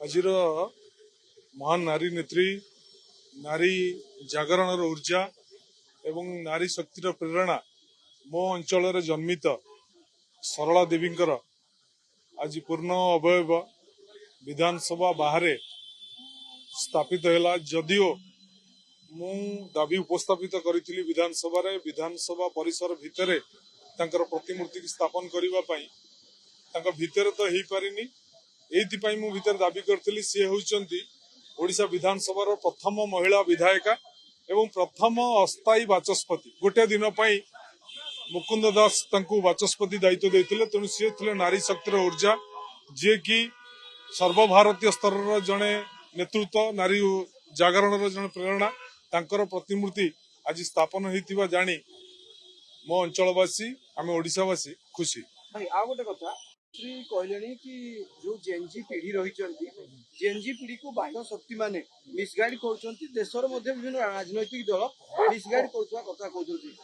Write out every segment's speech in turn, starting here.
ଆଜିର महान नारी नेत्री नारी जागरण ऊर्जा एवं नारी शक्तिर प्रेरणा मो अंचल जन्मित सरला देवींकर आज पूर्ण अवयव विधानसभा बाहर स्थापित है। जदिओ मु दाबी उपस्थापित करी विधानसभा परिसर भितर तांकर प्रतिमूर्ति की स्थापन करने भितर तो हो पारिनी। एइथिपाई मु भितर दाबी करथिली से होउचंती ओडिशा विधानसभा प्रथम महिला विधायिका एवं प्रथम अस्थायी बाचस्पति। गोटे दिन पई मुकुंद दास तांकु बाचस्पति दायित्व देथिले, तेणु सी थिले नारी शक्तिर ऊर्जा जे कि सर्वभारतीय स्तर जड़े नेतृत्व नारी जागरण जड़े प्रेरणा तांकर प्रतिमूर्ति आज स्थापन होइतिबा जानी मो अंचलवासी आम ओडिशावासी खुशी। आ गोटे कथा श्री कहले कि जो जेएनजी पीढ़ी रही जेएनजी पीढ़ी को बाह्य शक्ति माने मिसगाइड कर देशर मध्य विभिन्न राजनैतिक दल मिसगाइड कथा कहते।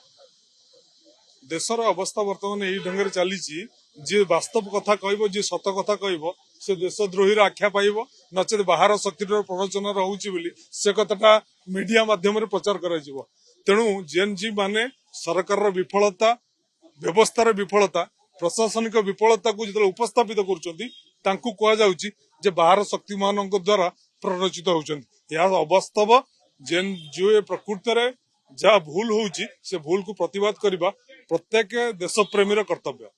देशर अवस्था वर्तमान यही ढंग चली जे वास्तव कथा कह जे सत कथा कह से देशद्रोही आख्या पाइब नचेत बाहर शक्ति प्रवचन रोचे से कथाटा मीडिया माध्यम प्रचार कर। तेणु जेएनजी माने सरकार विफलता व्यवस्थार विफलता प्रशासनिक विफलता को जो उपस्थापित कर बाहर शक्ति मान द्वारा प्ररोचित होती अवास्तव जेन जो प्रकृत जहाँ भूल होउची से भूल को प्रतिवाद करने प्रत्येक देशप्रेमी कर्तव्य।